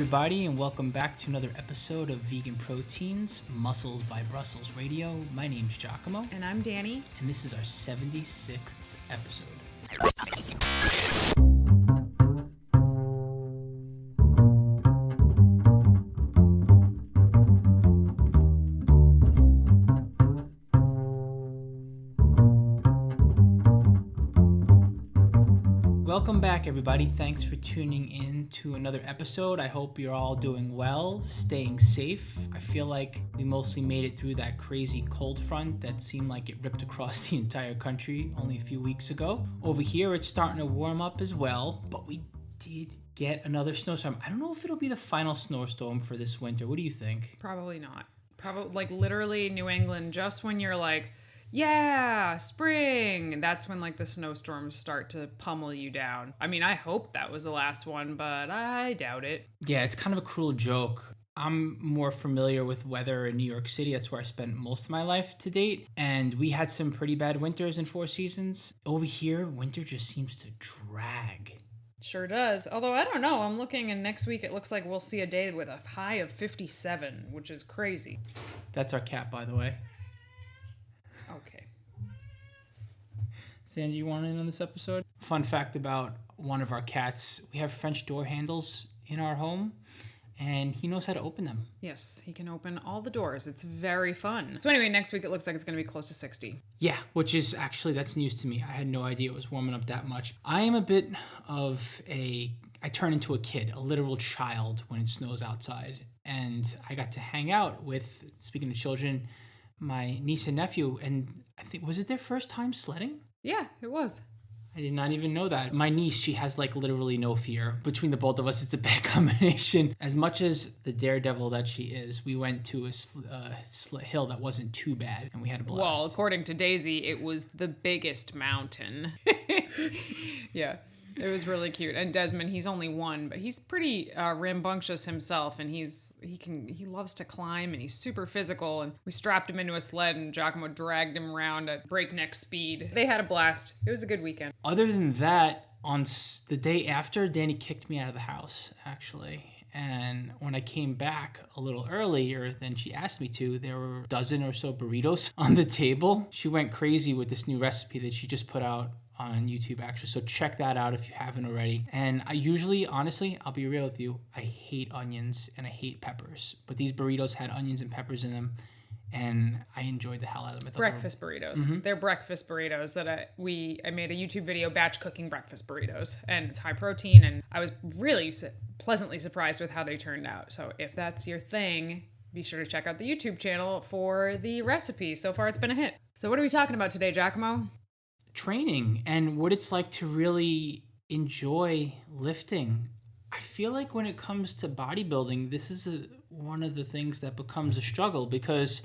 everybody, and welcome back to another episode of Vegan Proteins, Muscles by Brussels Radio. My name's 𝐃𝐨𝐽. And I'm Danny. And this is our 76th episode. Welcome back, everybody. Thanks for tuning in to another episode. I hope you're all doing well, staying safe. I feel like we mostly made it through that crazy cold front that seemed like it ripped across the entire country only a few weeks ago. Over here, it's starting to warm up as well, but we did get another snowstorm. I don't know if it'll be the final snowstorm for this winter. What do you think? Probably not. Probably, like, literally New England, just when you're like, yeah, spring. That's when like the snowstorms start to pummel you down. I mean, I hope that was the last one, but I doubt it. Yeah, it's kind of a cruel joke. I'm more familiar with weather in New York City. That's where I spent most of my life to date. And we had some pretty bad winters in Four Seasons. Over here, winter just seems to drag. Sure does. Although, I don't know. I'm looking, and next week it looks like we'll see a day with a high of 57, which is crazy. That's our cat, by the way. Okay. Sandy, you want in on this episode? Fun fact about one of our cats, we have French door handles in our home, and he knows how to open them. Yes, he can open all the doors. It's very fun. So anyway, next week it looks like it's going to be close to 60. Yeah, which is actually, that's news to me. I had no idea it was warming up that much. I am a bit of I turn into a kid, a literal child when it snows outside. And I got to hang out with, speaking of children, my niece and nephew, and I think, was it their first time sledding? Yeah, it was. I did not even know that. My niece, she has like literally no fear. Between the both of us, it's a bad combination. As much as the daredevil that she is, we went to a hill that wasn't too bad, and we had a blast. Well, according to Daisy, it was the biggest mountain. Yeah. It was really cute. And Desmond, he's only one, but he's pretty rambunctious himself, and he loves to climb, and he's super physical. And we strapped him into a sled, and 𝐃𝐸𝐽 dragged him around at breakneck speed. They had a blast. It was a good weekend. Other than that, on the day after, Danny kicked me out of the house, actually. And when I came back a little earlier than she asked me to, there were a dozen or so burritos on the table. She went crazy with this new recipe that she just put out on YouTube, actually. So check that out if you haven't already. And I usually, honestly, I'll be real with you, I hate onions and I hate peppers. But these burritos had onions and peppers in them, and I enjoyed the hell out of them. Breakfast burritos. Mm-hmm. They're breakfast burritos that I made a YouTube video batch cooking breakfast burritos, and it's high protein, and I was really pleasantly surprised with how they turned out. So if that's your thing, be sure to check out the YouTube channel for the recipe. So far, it's been a hit. So what are we talking about today, 𝐃𝐸𝐽? Training and what it's like to really enjoy lifting. I feel like when it comes to bodybuilding, this is one of the things that becomes a struggle, because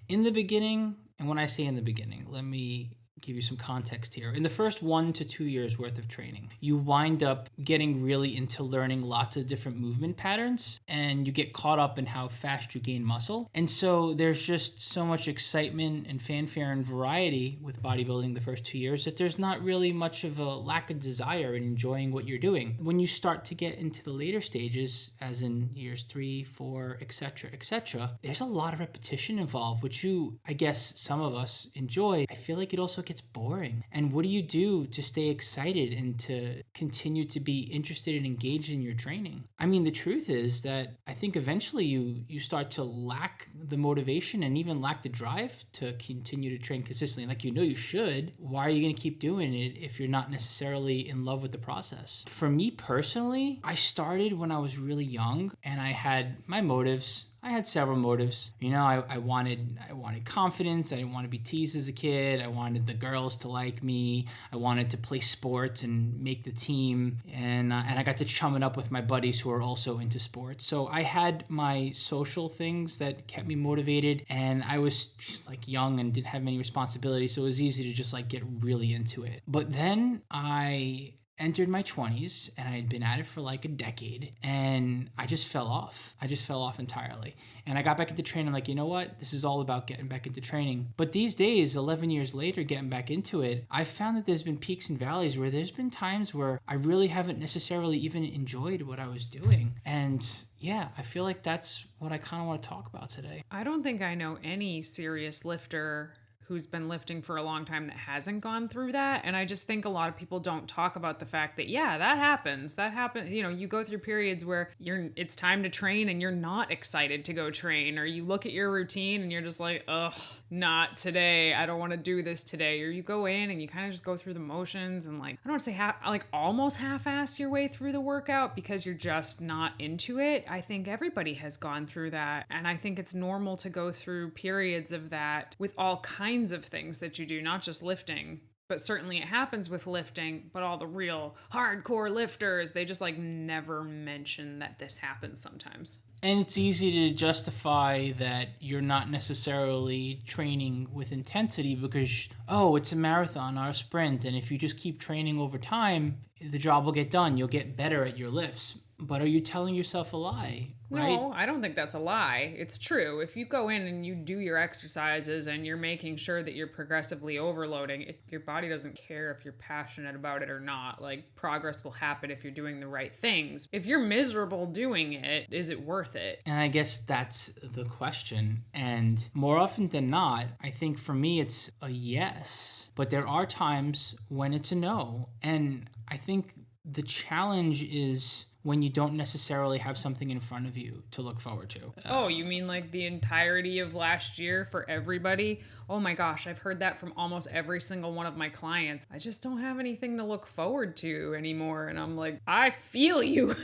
in the beginning, and when I say in the beginning, let me give you some context here. In the first 1 to 2 years worth of training, you wind up getting really into learning lots of different movement patterns, and you get caught up in how fast you gain muscle. And so there's just so much excitement and fanfare and variety with bodybuilding the first 2 years that there's not really much of a lack of desire in enjoying what you're doing. When you start to get into the later stages, as in years 3, 4, etc., there's a lot of repetition involved, which I guess some of us enjoy. I feel like it also gets boring. And what do you do to stay excited and to continue to be interested and engaged in your training? I mean, the truth is that I think eventually you start to lack the motivation and even lack the drive to continue to train consistently. Like, you should. Why are you going to keep doing it if you're not necessarily in love with the process? For me personally, I started when I was really young, and I had my motives. I had several motives. I wanted confidence. I didn't want to be teased as a kid. I wanted the girls to like me. I wanted to play sports and make the team. And I got to chum it up with my buddies who are also into sports. So I had my social things that kept me motivated. And I was just like young and didn't have many responsibilities. So it was easy to just like get really into it. But then I entered my 20s and I had been at it for like a decade, and I just fell off. I just fell off entirely. And I got back into training. I'm like, you know what? This is all about getting back into training. But these days, 11 years later, getting back into it, I've found that there's been peaks and valleys where there's been times where I really haven't necessarily even enjoyed what I was doing. And yeah, I feel like that's what I kind of want to talk about today. I don't think I know any serious lifter who's been lifting for a long time that hasn't gone through that. And I just think a lot of people don't talk about the fact that, yeah, that happens. That happens. You know, you go through periods where it's time to train and you're not excited to go train, or you look at your routine and you're just like, ugh, not today. I don't want to do this today. Or you go in and you kind of just go through the motions and like, I don't want to say like almost half-assed your way through the workout because you're just not into it. I think everybody has gone through that. And I think it's normal to go through periods of that with all kinds of things that you do, not just lifting. But certainly it happens with lifting, but all the real hardcore lifters, they just like never mention that this happens sometimes. And it's easy to justify that you're not necessarily training with intensity because, oh, it's a marathon or a sprint. And if you just keep training over time, the job will get done. You'll get better at your lifts. But are you telling yourself a lie, right? No, I don't think that's a lie. It's true. If you go in and you do your exercises and you're making sure that you're progressively overloading, your body doesn't care if you're passionate about it or not. Like, progress will happen if you're doing the right things. If you're miserable doing it, is it worth it? And I guess that's the question. And more often than not, I think for me it's a yes. But there are times when it's a no. And I think the challenge is when you don't necessarily have something in front of you to look forward to. Oh, you mean like the entirety of last year for everybody? Oh my gosh, I've heard that from almost every single one of my clients. I just don't have anything to look forward to anymore. And I'm like, I feel you.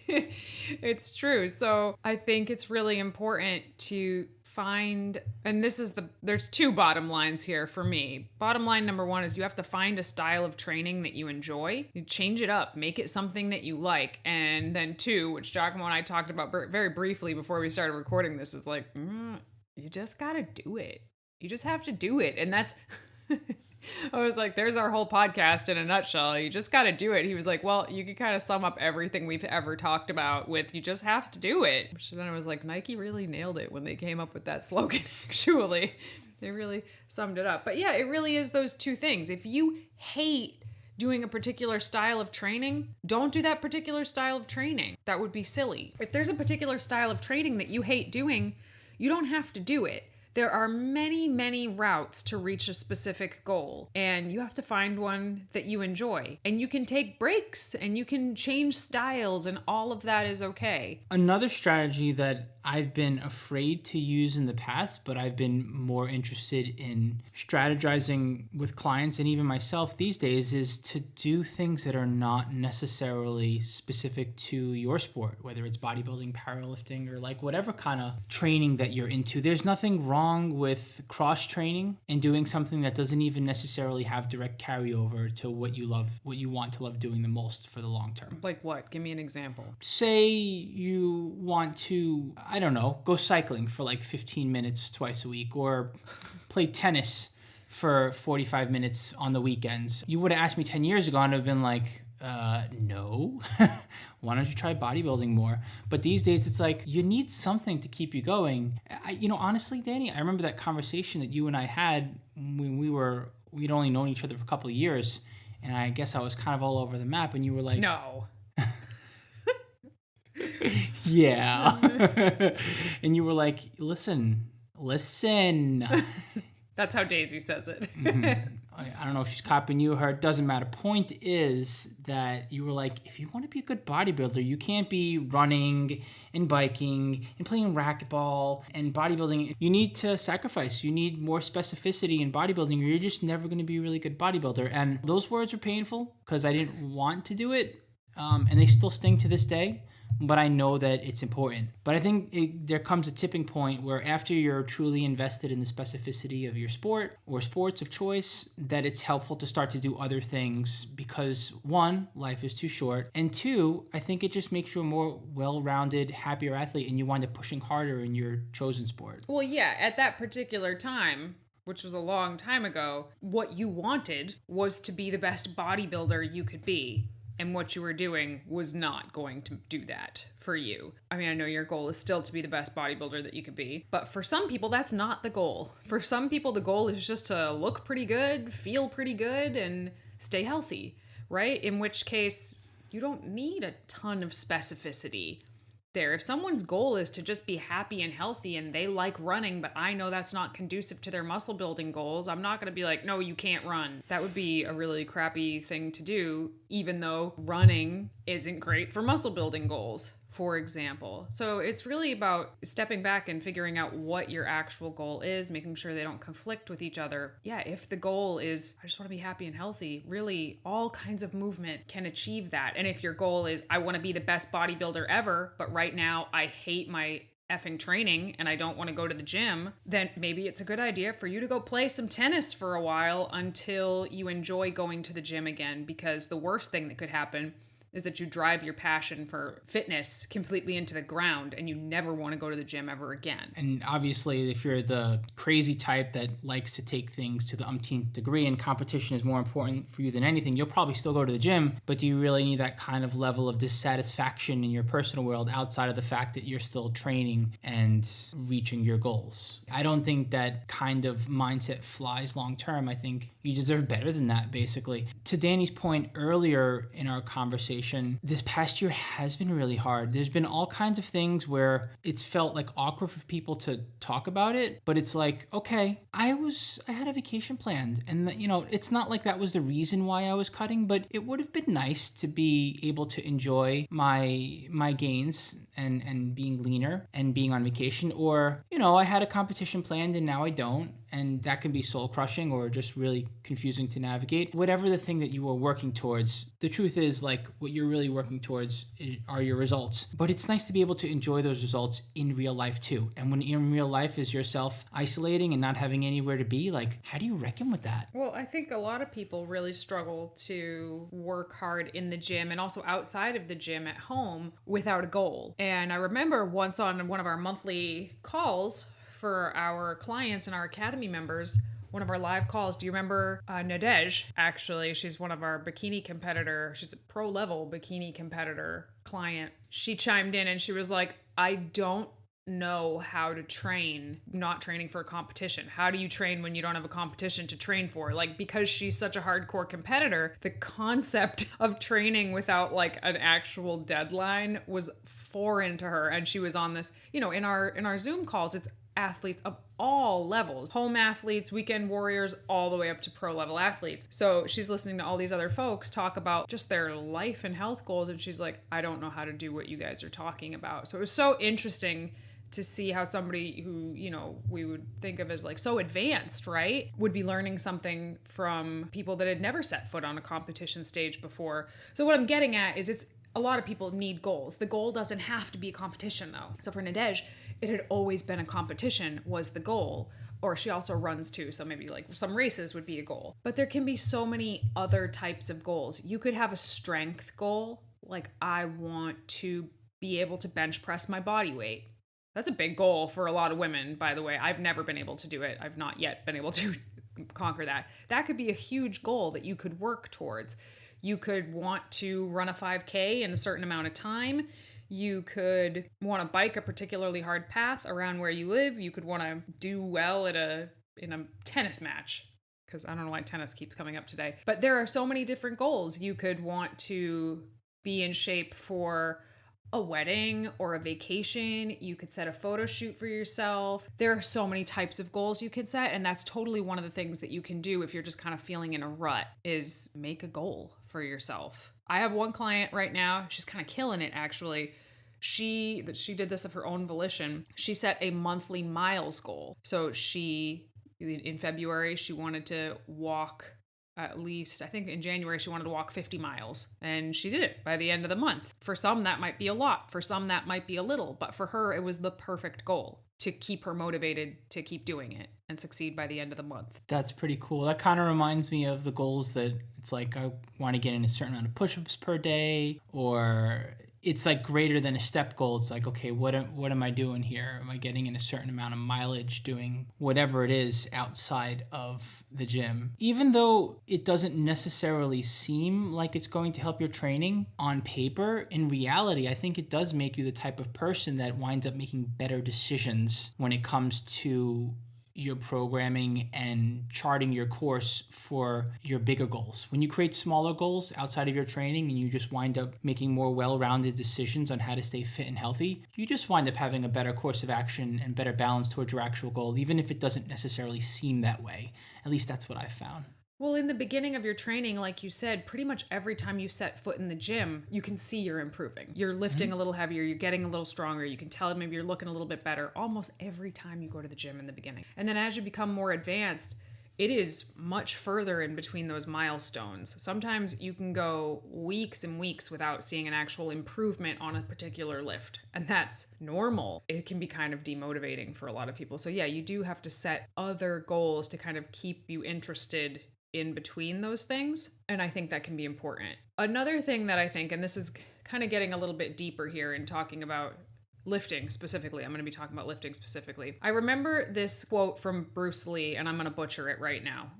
It's true. So I think it's really important to find, and there's two bottom lines here for me. Bottom line number one is you have to find a style of training that you enjoy. You change it up, make it something that you like. And then two, which Giacomo and I talked about very briefly before we started recording this, is like, you just gotta do it. You just have to do it. And that's... I was like, there's our whole podcast in a nutshell. You just got to do it. He was like, well, you could kind of sum up everything we've ever talked about with you just have to do it. Which then I was like, Nike really nailed it when they came up with that slogan, actually. They really summed it up. But yeah, it really is those two things. If you hate doing a particular style of training, don't do that particular style of training. That would be silly. If there's a particular style of training that you hate doing, you don't have to do it. There are many, many routes to reach a specific goal, and you have to find one that you enjoy. And you can take breaks and you can change styles, and all of that is okay. Another strategy that I've been afraid to use in the past, but I've been more interested in strategizing with clients and even myself these days, is to do things that are not necessarily specific to your sport, whether it's bodybuilding, powerlifting, or like whatever kind of training that you're into. There's nothing wrong with cross training and doing something that doesn't even necessarily have direct carryover to what you love, what you want to love doing the most for the long term. Like what? Give me an example. Say you want to, I don't know, go cycling for like 15 minutes twice a week, or play tennis for 45 minutes on the weekends. You would have asked me 10 years ago and I'd have been like, no. Why don't you try bodybuilding more? But these days it's like you need something to keep you going. Honestly, Danny, I remember that conversation that you and I had when we'd only known each other for a couple of years, and I guess I was kind of all over the map, and you were like, no. Yeah. And you were like, listen. That's how Daisy says it. Mm-hmm. I don't know if she's copying you or her. It doesn't matter. Point is that you were like, if you want to be a good bodybuilder, you can't be running and biking and playing racquetball and bodybuilding. You need to sacrifice. You need more specificity in bodybuilding, or you're just never going to be a really good bodybuilder. And those words were painful because I didn't want to do it. And they still sting to this day. But I know that it's important. But I think there comes a tipping point where after you're truly invested in the specificity of your sport or sports of choice, that it's helpful to start to do other things because, one, life is too short. And two, I think it just makes you a more well-rounded, happier athlete, and you wind up pushing harder in your chosen sport. Well, yeah, at that particular time, which was a long time ago, what you wanted was to be the best bodybuilder you could be. And what you were doing was not going to do that for you. I mean, I know your goal is still to be the best bodybuilder that you could be, but for some people, that's not the goal. For some people, the goal is just to look pretty good, feel pretty good, and stay healthy, right? In which case, you don't need a ton of specificity there. If someone's goal is to just be happy and healthy and they like running, but I know that's not conducive to their muscle building goals, I'm not going to be like, no, you can't run. That would be a really crappy thing to do, even though running isn't great for muscle building goals, for example. So it's really about stepping back and figuring out what your actual goal is, making sure they don't conflict with each other. Yeah, if the goal is, I just want to be happy and healthy, really all kinds of movement can achieve that. And if your goal is, I want to be the best bodybuilder ever, but right now I hate my effing training and I don't want to go to the gym, then maybe it's a good idea for you to go play some tennis for a while until you enjoy going to the gym again, because the worst thing that could happen is that you drive your passion for fitness completely into the ground and you never want to go to the gym ever again. And obviously, if you're the crazy type that likes to take things to the umpteenth degree and competition is more important for you than anything, you'll probably still go to the gym, but do you really need that kind of level of dissatisfaction in your personal world outside of the fact that you're still training and reaching your goals? I don't think that kind of mindset flies long term. I think you deserve better than that, basically. To Danny's point earlier in our conversation, this past year has been really hard. There's been all kinds of things where it's felt like awkward for people to talk about it, but it's like, okay, I had a vacation planned, and it's not like that was the reason why I was cutting, but it would have been nice to be able to enjoy my gains and being leaner and being on vacation. Or, I had a competition planned and now I don't. And that can be soul crushing or just really confusing to navigate. Whatever the thing that you are working towards, the truth is, like, what you're really working towards are your results. But it's nice to be able to enjoy those results in real life too. And when in real life is yourself isolating and not having anywhere to be, like, how do you reckon with that? Well, I think a lot of people really struggle to work hard in the gym and also outside of the gym at home without a goal. And I remember once on one of our monthly calls for our clients and our academy members, one of our live calls, do you remember Nadej? Actually, she's one of our bikini competitor. She's a pro level bikini competitor client. She chimed in and she was like, I don't know how to train, not training for a competition. How do you train when you don't have a competition to train for? Like, because she's such a hardcore competitor, the concept of training without like an actual deadline was foreign to her. And she was on this, in our Zoom calls, it's athletes of all levels, home athletes, weekend warriors, all the way up to pro level athletes. So she's listening to all these other folks talk about just their life and health goals. And she's like, I don't know how to do what you guys are talking about. So it was so interesting to see how somebody who, we would think of as like so advanced, right, would be learning something from people that had never set foot on a competition stage before. So what I'm getting at is a lot of people need goals. The goal doesn't have to be a competition though. So for Nadej, it had always been a competition was the goal. Or she also runs too, so maybe like some races would be a goal. But there can be so many other types of goals. You could have a strength goal, like I want to be able to bench press my body weight. That's a big goal for a lot of women, by the way. I've never been able to do it. I've not yet been able to conquer that. That could be a huge goal that you could work towards. You could want to run a 5K in a certain amount of time. You could want to bike a particularly hard path around where you live. You could want to do well in a tennis match, because I don't know why tennis keeps coming up today. But there are so many different goals. You could want to be in shape for a wedding or a vacation. You could set a photo shoot for yourself. There are so many types of goals you could set, and that's totally one of the things that you can do if you're just kind of feeling in a rut, is make a goal for yourself. I have one client right now, she's kind of killing it actually. She did this of her own volition. She set a monthly miles goal. So in February, she wanted to walk at least, I think in January, she wanted to walk 50 miles, and she did it by the end of the month. For some, that might be a lot. For some, that might be a little, but for her, it was the perfect goal to keep her motivated to keep doing it and succeed by the end of the month. That's pretty cool. That kind of reminds me of the goals that it's like, I want to get in a certain amount of push-ups per day, or it's like greater than a step goal. It's like, okay, what am I doing here? Am I getting in a certain amount of mileage doing whatever it is outside of the gym? Even though it doesn't necessarily seem like it's going to help your training on paper, in reality, I think it does make you the type of person that winds up making better decisions when it comes to your programming and charting your course for your bigger goals. When you create smaller goals outside of your training and you just wind up making more well-rounded decisions on how to stay fit and healthy, you just wind up having a better course of action and better balance towards your actual goal, even if it doesn't necessarily seem that way. At least that's what I've found. Well, in the beginning of your training, like you said, pretty much every time you set foot in the gym, you can see you're improving. You're lifting a little heavier, you're getting a little stronger, you can tell maybe you're looking a little bit better almost every time you go to the gym in the beginning. And then as you become more advanced, it is much further in between those milestones. Sometimes you can go weeks and weeks without seeing an actual improvement on a particular lift, and that's normal. It can be kind of demotivating for a lot of people. So yeah, you do have to set other goals to kind of keep you interested in between those things. And I think that can be important. Another thing that I think, and this is kind of getting a little bit deeper here in talking about lifting specifically. I'm going to be talking about lifting specifically. I remember this quote from Bruce Lee, and I'm going to butcher it right now.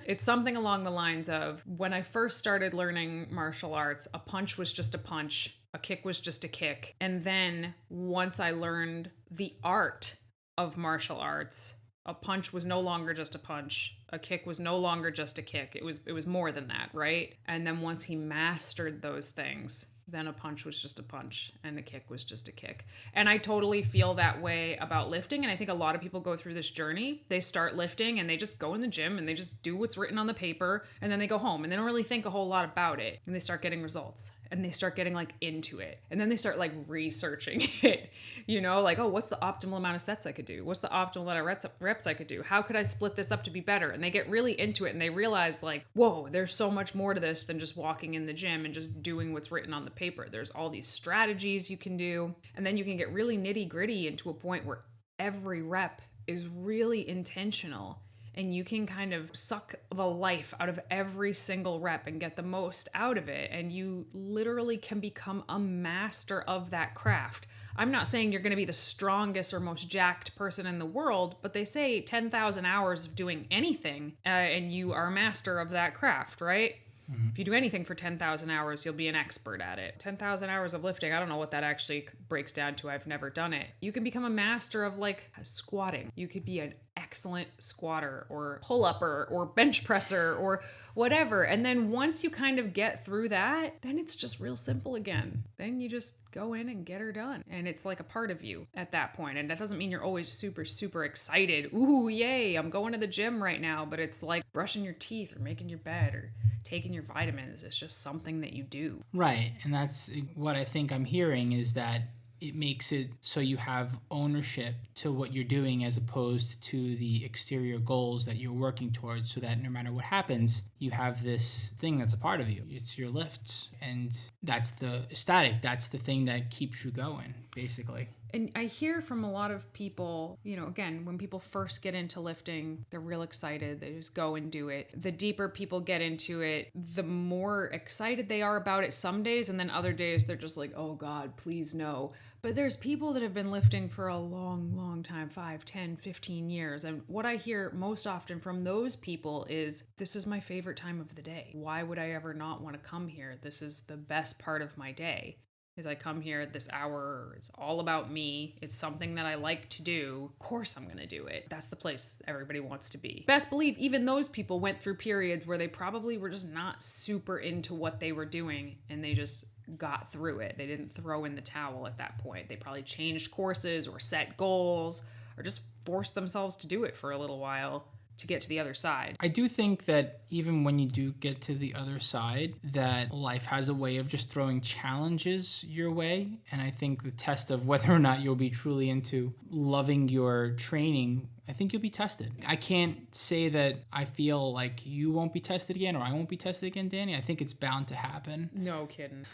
It's something along the lines of, when I first started learning martial arts, a punch was just a punch, a kick was just a kick. And then once I learned the art of martial arts, a punch was no longer just a punch. A kick was no longer just a kick. It was more than that, right? And then once he mastered those things, then a punch was just a punch and a kick was just a kick. And I totally feel that way about lifting. And I think a lot of people go through this journey. They start lifting and they just go in the gym and they just do what's written on the paper, and then they go home and they don't really think a whole lot about it. And they start getting results and they start getting like into it. And then they start like researching it, you know, like, oh, what's the optimal amount of sets I could do? What's the optimal amount of reps I could do? How could I split this up to be better? And they get really into it and they realize like, whoa, there's so much more to this than just walking in the gym and just doing what's written on the paper. There's all these strategies you can do. And then you can get really nitty gritty into a point where every rep is really intentional. And you can kind of suck the life out of every single rep and get the most out of it. And you literally can become a master of that craft. I'm not saying you're going to be the strongest or most jacked person in the world, but they say 10,000 hours of doing anything and you are a master of that craft, right? Mm-hmm. If you do anything for 10,000 hours, you'll be an expert at it. 10,000 hours of lifting, I don't know what that actually breaks down to. I've never done it. You can become a master of like squatting. You could be an excellent squatter or pull-upper or bench presser or whatever. And then once you kind of get through that, then it's just real simple again. Then you just go in and get her done. And it's like a part of you at that point. And that doesn't mean you're always super, super excited. Ooh, yay, I'm going to the gym right now. But it's like brushing your teeth or making your bed or taking your vitamins. It's just something that you do. Right. And that's what I think I'm hearing, is that it makes it so you have ownership to what you're doing as opposed to the exterior goals that you're working towards, so that no matter what happens, you have this thing that's a part of you. It's your lifts. And that's the static. That's the thing that keeps you going, basically. And I hear from a lot of people, you know, again, when people first get into lifting, they're real excited. They just go and do it. The deeper people get into it, the more excited they are about it some days. And then other days, they're just like, oh God, please no. But there's people that have been lifting for a long, long time, 5, 10, 15 years. And what I hear most often from those people is, this is my favorite time of the day. Why would I ever not want to come here? This is the best part of my day. Is I come here at this hour, it's all about me, it's something that I like to do, of course I'm gonna do it. That's the place everybody wants to be. Best believe even those people went through periods where they probably were just not super into what they were doing, and they just got through it. They didn't throw in the towel at that point. They probably changed courses or set goals or just forced themselves to do it for a little while to get to the other side. I do think that even when you do get to the other side, that life has a way of just throwing challenges your way. And I think the test of whether or not you'll be truly into loving your training, I think you'll be tested. I can't say that I feel like you won't be tested again or I won't be tested again, Danny. I think it's bound to happen. No kidding.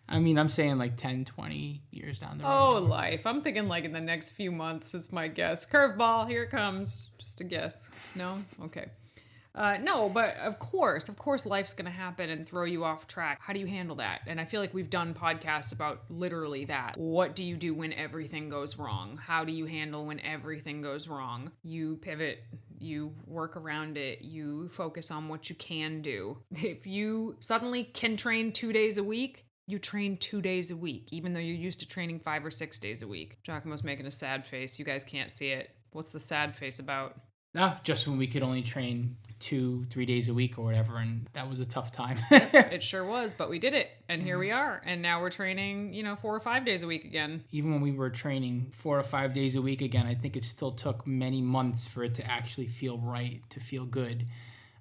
I mean, I'm saying like 10, 20 years down the road. Oh, life. I'm thinking like in the next few months is my guess. Curveball, here it comes. Just a guess. No? Okay. No, but of course, life's going to happen and throw you off track. How do you handle that? And I feel like we've done podcasts about literally that. What do you do when everything goes wrong? How do you handle when everything goes wrong? You pivot, you work around it, you focus on what you can do. If you suddenly can train 2 days a week, you train 2 days a week, even though you're used to training 5 or 6 days a week. Giacomo's making a sad face. You guys can't see it. What's the sad face about? Just when we could only train 2-3 days a week or whatever, and that was a tough time. It sure was, but we did it, and here we are, and now we're training 4 or 5 days a week again. Even when we were training 4 or 5 days a week again, I think it still took many months for it to actually feel right, to feel good.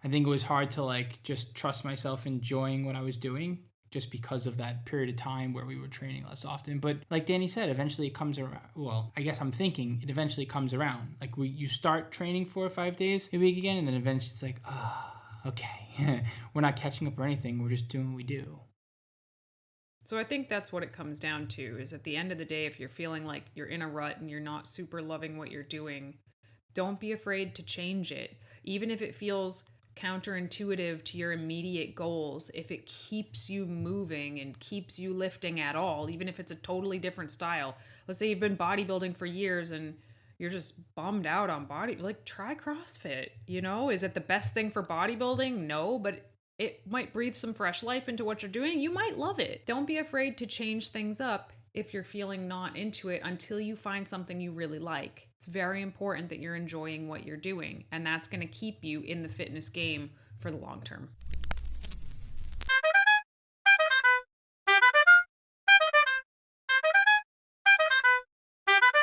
I think it was hard to just trust myself enjoying what I was doing, just because of that period of time where we were training less often. But like Danny said, eventually it comes around. Well, I guess I'm thinking it eventually comes around. You start training 4 or 5 days a week again, and then eventually it's like, okay, we're not catching up or anything. We're just doing what we do. So I think that's what it comes down to, is at the end of the day, if you're feeling like you're in a rut and you're not super loving what you're doing, don't be afraid to change it. Even if it feels counterintuitive to your immediate goals, if it keeps you moving and keeps you lifting at all, even if it's a totally different style. Let's say you've been bodybuilding for years and you're just bummed out on try CrossFit. Is it the best thing for bodybuilding? No, but it might breathe some fresh life into what you're doing. You might love it. Don't be afraid to change things up if you're feeling not into it until you find something you really like. It's very important that you're enjoying what you're doing, and that's going to keep you in the fitness game for the long term.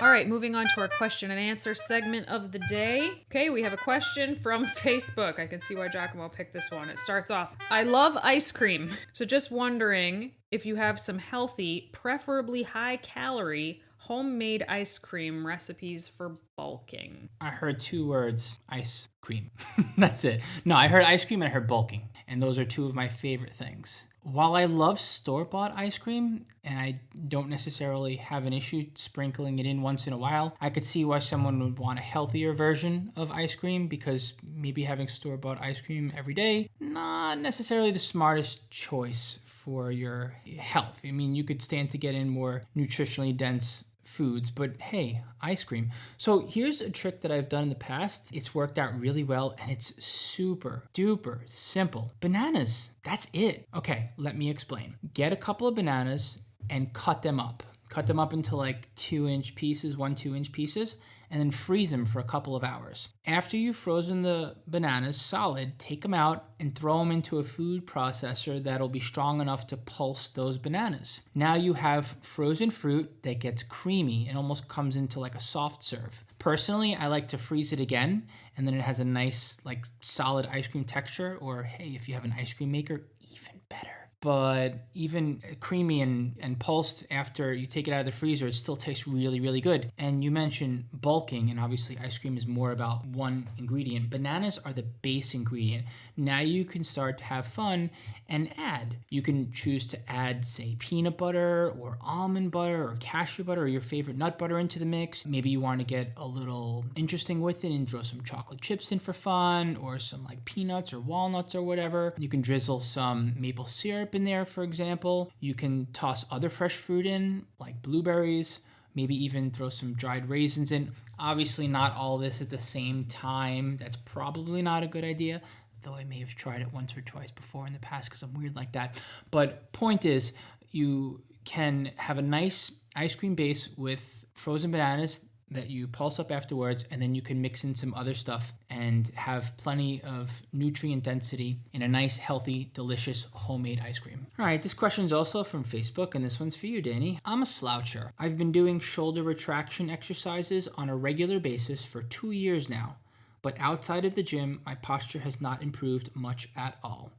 All right, moving on to our question and answer segment of the day. Okay, we have a question from Facebook. I can see why Giacomo picked this one. It starts off, I love ice cream. So just wondering if you have some healthy, preferably high calorie, homemade ice cream recipes for bulking. I heard 2 words, ice cream. That's it. No, I heard ice cream and I heard bulking. And those are 2 of my favorite things. While I love store-bought ice cream, and I don't necessarily have an issue sprinkling it in once in a while, I could see why someone would want a healthier version of ice cream, because maybe having store-bought ice cream every day, not necessarily the smartest choice for your health. I mean, you could stand to get in more nutritionally dense foods, but hey, ice cream. So here's a trick that I've done in the past. It's worked out really well, and it's super duper simple. Bananas, that's it. Okay, let me explain. Get a couple of bananas and cut them up. Cut them up into 2-inch pieces, 2-inch pieces, and then freeze them for a couple of hours. After you've frozen the bananas solid, take them out and throw them into a food processor that'll be strong enough to pulse those bananas. Now you have frozen fruit that gets creamy and almost comes into a soft serve. Personally, I like to freeze it again, and then it has a nice solid ice cream texture, or hey, if you have an ice cream maker, even better. But even creamy and pulsed after you take it out of the freezer, it still tastes really, really good. And you mentioned bulking, and obviously ice cream is more about one ingredient. Bananas are the base ingredient. Now you can start to have fun and add. You can choose to add, say, peanut butter or almond butter or cashew butter or your favorite nut butter into the mix. Maybe you want to get a little interesting with it and throw some chocolate chips in for fun, or some peanuts or walnuts or whatever. You can drizzle some maple syrup in there, for example. You can toss other fresh fruit in, like blueberries, maybe even throw some dried raisins in. Obviously not all this at the same time. That's probably not a good idea, though I may have tried it once or twice before in the past because I'm weird like that. But point is, you can have a nice ice cream base with frozen bananas that you pulse up afterwards, and then you can mix in some other stuff and have plenty of nutrient density in a nice, healthy, delicious homemade ice cream. All right, this question is also from Facebook, and this one's for you, Danny. I'm a sloucher. I've been doing shoulder retraction exercises on a regular basis for 2 years now, but outside of the gym, my posture has not improved much at all.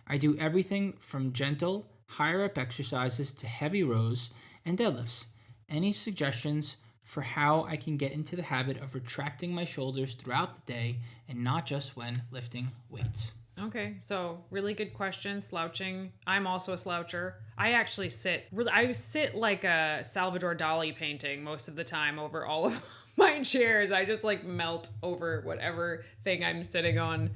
I do everything from gentle, higher up exercises to heavy rows and deadlifts. Any suggestions for how I can get into the habit of retracting my shoulders throughout the day and not just when lifting weights? Okay, so really good question. Slouching. I'm also a sloucher. I sit like a Salvador Dali painting most of the time over all of my chairs. I just melt over whatever thing I'm sitting on.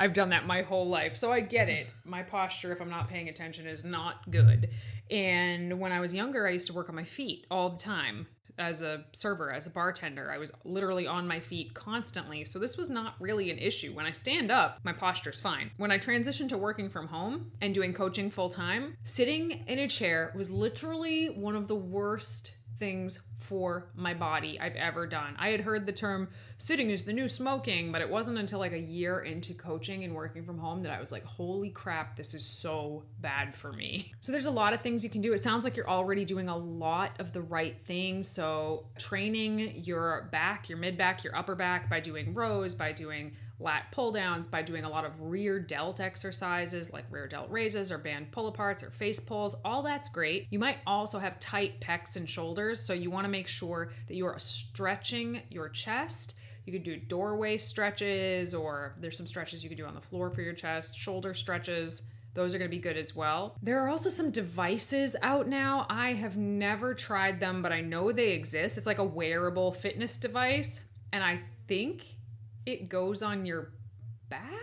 I've done that my whole life. So I get it. My posture, if I'm not paying attention, is not good. And when I was younger, I used to work on my feet all the time. As a server, as a bartender, I was literally on my feet constantly. So this was not really an issue. When I stand up, my posture's fine. When I transitioned to working from home and doing coaching full time, sitting in a chair was literally one of the worst things for my body I've ever done. I had heard the term sitting is the new smoking, but it wasn't until like a year into coaching and working from home that I was like, holy crap, this is so bad for me. So there's a lot of things you can do. It sounds like you're already doing a lot of the right things. So training your back, your mid back, your upper back by doing rows, by doing lat pull downs, by doing a lot of rear delt exercises like rear delt raises or band pull aparts or face pulls. All that's great. You might also have tight pecs and shoulders. So you want to make sure that you are stretching your chest. You could do doorway stretches, or there's some stretches you could do on the floor for your chest, shoulder stretches. Those are going to be good as well. There are also some devices out now. I have never tried them, but I know they exist. It's like a wearable fitness device. And I think it goes on your back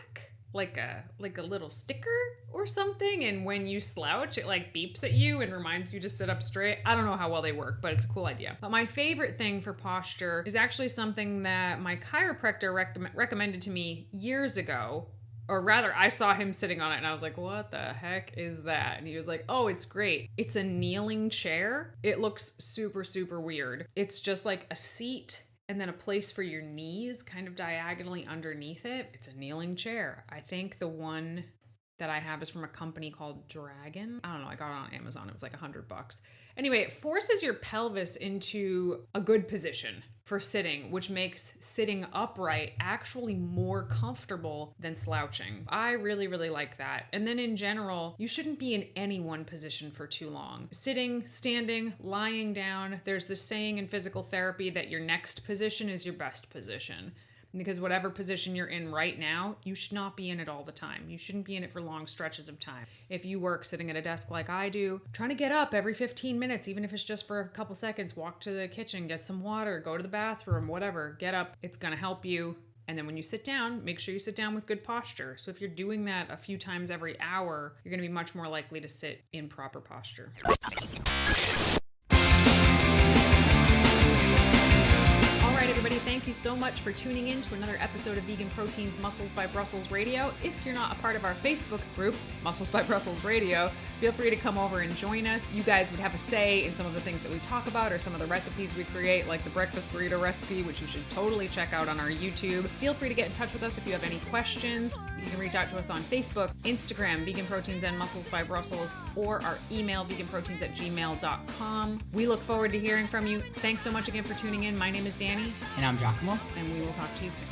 like a little sticker or something, and when you slouch it like beeps at you and reminds you to sit up straight. I don't know how well they work, but it's a cool idea. But my favorite thing for posture is actually something that my chiropractor recommended to me years ago. Or rather, I saw him sitting on it and I was like, what the heck is that? And he was like, oh, it's great. It's a kneeling chair. It looks super, super weird. It's just like a seat and then a place for your knees kind of diagonally underneath it. It's a kneeling chair. I think the one that I have is from a company called Dragon. I don't know, I got it on Amazon. It was like $100. Anyway, it forces your pelvis into a good position for sitting, which makes sitting upright actually more comfortable than slouching. I really, really like that. And then in general, you shouldn't be in any one position for too long. Sitting, standing, lying down, there's this saying in physical therapy that your next position is your best position. Because whatever position you're in right now, you should not be in it all the time. You shouldn't be in it for long stretches of time. If you work sitting at a desk like I do, trying to get up every 15 minutes, even if it's just for a couple seconds, walk to the kitchen, get some water, go to the bathroom, whatever, get up. It's going to help you. And then when you sit down, make sure you sit down with good posture. So if you're doing that a few times every hour, you're going to be much more likely to sit in proper posture. Everybody, thank you so much for tuning in to another episode of Vegan Proteins Muscles by Brussels Radio. If you're not a part of our Facebook group, Muscles by Brussels Radio, feel free to come over and join us. You guys would have a say in some of the things that we talk about or some of the recipes we create, like the breakfast burrito recipe, which you should totally check out on our YouTube. Feel free to get in touch with us if you have any questions. You can reach out to us on Facebook, Instagram, Vegan Proteins and Muscles by Brussels, or our email, veganproteins@gmail.com. We look forward to hearing from you. Thanks so much again for tuning in. My name is Danny. And I'm 𝐬𝐿, And we will talk to you soon.